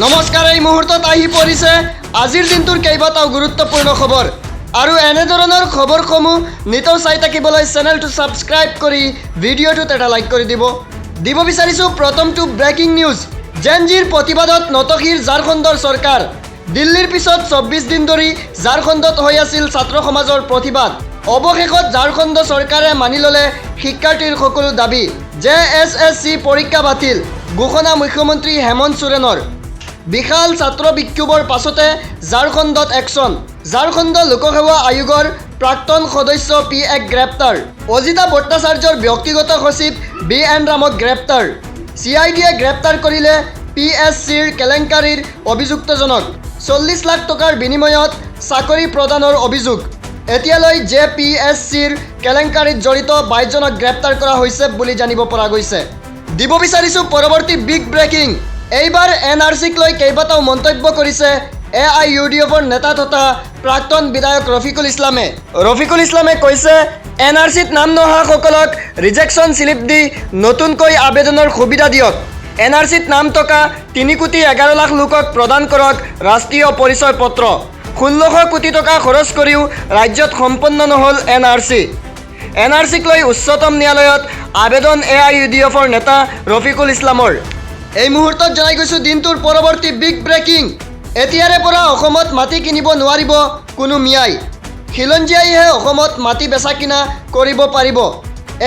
নমস্কাৰ, এই মুহূৰ্তত আহি পৰিছে আজিৰ দিনটোৰ কেইবাটাও গুৰুত্বপূৰ্ণ খবৰ আৰু এনে ধৰণৰ খবৰসমূহ নিতৌ চাই থাকিবলৈ চেনেলটো ছাবস্ক্ৰাইব কৰি ভিডিঅ'টোত এটা লাইক কৰি দিব বিচাৰিছোঁ। প্ৰথমটো ব্ৰেকিং নিউজ। জেনজিৰ প্ৰতিবাদত নতশিৰ ঝাৰখণ্ডৰ চৰকাৰ। দিল্লীৰ পিছত 24 দিন ধৰি ঝাৰখণ্ডত হৈ আছিল ছাত্ৰ সমাজৰ প্ৰতিবাদ। অৱশেষত ঝাৰখণ্ড চৰকাৰে মানি ল'লে শিক্ষাৰ্থীৰ সকলো দাবী। JSSC পৰীক্ষা বাতিল ঘোষণা মুখ্যমন্ত্ৰী হেমন্ত সোৰেনৰ। বিশাল ছাত্ৰ বিক্ষোভৰ পাছতে ঝাৰখণ্ডত একশ্যন। ঝাৰখণ্ড লোকসেৱা আয়োগৰ প্ৰাক্তন সদস্য PX গ্ৰেপ্তাৰ। অজিতা ভট্টাচাৰ্যৰ ব্যক্তিগত সচিব BN ৰামক গ্ৰেপ্তাৰ। CIDয়ে গ্ৰেপ্তাৰ কৰিলে PSCৰ কেলেংকাৰীৰ অভিযুক্তজনক। 40 লাখ টকাৰ বিনিময়ত চাকৰি প্ৰদানৰ অভিযোগ। এতিয়ালৈ JPSCৰ কেলেংকাৰীত জড়িত 22 জনক গ্ৰেপ্তাৰ কৰা হৈছে বুলি জানিব পৰা গৈছে। দিব বিচাৰিছোঁ পৰৱৰ্তী বিগ ব্ৰেকিং। এইবাৰ NRCক লৈ কেইবাটাও মন্তব্য কৰিছে AIUDFৰ নেতা তথা প্ৰাক্তন বিধায়ক ৰফিকুল ইছলামে। ৰফিকুল ইছলামে কৈছে, NRCত নাম নহাসকলক ৰিজেকশ্যন স্লিপ দি নতুনকৈ আবেদনৰ সুবিধা দিয়ক। NRCত নাম থকা 3,11,00,000 লোকক প্ৰদান কৰক ৰাষ্ট্ৰীয় পৰিচয় পত্ৰ। 1,600 কোটি টকা খৰচ কৰিও ৰাজ্যত সম্পন্ন নহ'ল NRC। NRCক লৈ উচ্চতম ন্যায়ালয়ত আবেদন AIUDFৰ নেতা ৰফিকুল ইছলামৰ। এই মুহূৰ্তত জনাই গৈছোঁ দিনটোৰ পৰৱৰ্তী বিগ ব্ৰেকিং। এতিয়াৰে পৰা অসমত মাটি কিনিব নোৱাৰিব কোনো মিয়াই। খিলঞ্জীয়াইহে অসমত মাটি বেচা কিনা কৰিব পাৰিব।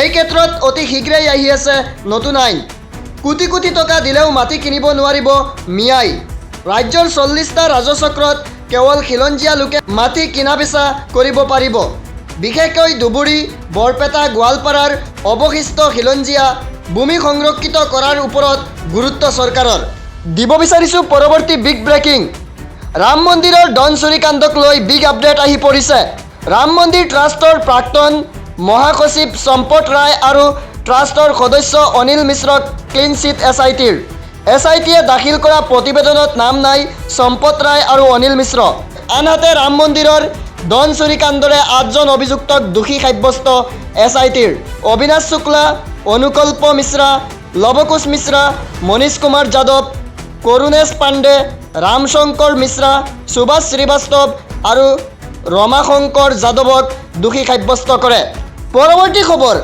এই ক্ষেত্ৰত অতি শীঘ্ৰেই আহি আছে নতুন আইন। কোটি কোটি টকা দিলেও মাটি কিনিব নোৱাৰিব মিয়াই। ৰাজ্যৰ 40টা ৰাজচক্ৰত কেৱল খিলঞ্জীয়া লোকে মাটি কিনা বেচা কৰিব পাৰিব। বিশেষকৈ ধুবুৰী, বৰপেটা, গোৱালপাৰাৰ অৱশিষ্ট খিলঞ্জীয়া ভূমি সংৰক্ষিত কৰাৰ ওপৰত গুৰুত্ব চৰকাৰৰ। দিব বিচাৰিছোঁ পৰৱৰ্তী বিগ ব্ৰেকিং। ৰাম মন্দিৰৰ ধন চুৰি কাণ্ডক লৈ বিগ আপডেট আহি পৰিছে। ৰাম মন্দিৰ ট্ৰাষ্টৰ প্ৰাক্তন মহাসচিব সম্পত ৰায় আৰু ট্ৰাষ্টৰ সদস্য অনিল মিশ্ৰক ক্লিন চিট SITৰ। SITয়ে দাখিল কৰা প্ৰতিবেদনত নাম নাই সম্পত ৰায় আৰু অনিল মিশ্ৰ। আনহাতে ৰাম মন্দিৰৰ ধন চুৰি কাণ্ডৰে 8জন অভিযুক্তক দোষী সাব্যস্ত SITৰ। অবিনাশ শুক্লা, অনুকল্প মিশ্ৰা, লৱকুশ মিশ্ৰা, মনীষ কুমাৰ যাদৱ, কৰুণেশ পাণ্ডে, ৰামশংকৰ মিশ্ৰা, সুভাষ শ্ৰীবাস্তৱ আৰু ৰমাশংকৰ যাদৱক দোষী সাব্যস্ত কৰে। পৰৱৰ্তী খবৰ।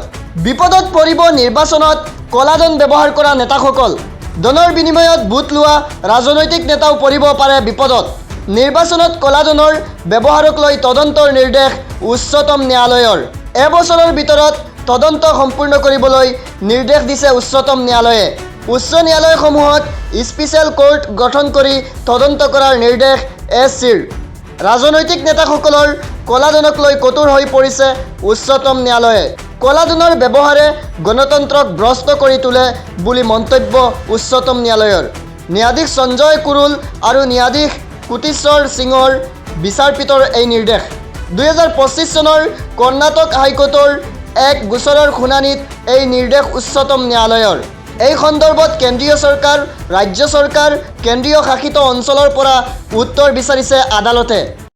বিপদত পৰিব নিৰ্বাচনত ক'লাধন ব্যৱহাৰ কৰা নেতাসকল। ধনৰ বিনিময়ত ভোট লোৱা ৰাজনৈতিক নেতাও পৰিব পাৰে বিপদত। নিৰ্বাচনত ক'লাধনৰ ব্যৱহাৰক লৈ তদন্তৰ নিৰ্দেশ উচ্চতম ন্যায়ালয়ৰ। এবছৰৰ ভিতৰত তদন্ত সম্পূৰ্ণ কৰিবলৈ নিৰ্দেশ দিছে উচ্চতম ন্যায়ালয়ে। উচ্চ ন্যায়ালয়সমূহত স্পেচিয়েল কোৰ্ট গঠন কৰি তদন্ত কৰাৰ নিৰ্দেশ SCৰ। ৰাজনৈতিক নেতাসকলৰ ক'লাধনক লৈ কঠোৰ হৈ পৰিছে উচ্চতম ন্যায়ালয়ে। ক'লাধনৰ ব্যৱহাৰে গণতন্ত্ৰক ভ্ৰষ্ট কৰি তোলে বুলি মন্তব্য উচ্চতম ন্যায়ালয়ৰ। ন্যায়াধীশ সঞ্জয় কুৰুল আৰু ন্যায়াধীশ কোটেশ্বৰ সিঙৰ বিচাৰপীঠৰ এই নিৰ্দেশ। 2025 চনৰ কৰ্ণাটক হাইকোৰ্টৰ এক গোচৰৰ শুনানিত এই নিৰ্দেশ উচ্চতম ন্যায়ালয়ৰ। এই সন্দৰ্ভত কেন্দ্ৰীয় চৰকাৰ, ৰাজ্য চৰকাৰ, কেন্দ্ৰীয় শাসিত অঞ্চলৰ পৰা উত্তৰ বিচাৰিছে আদালতে।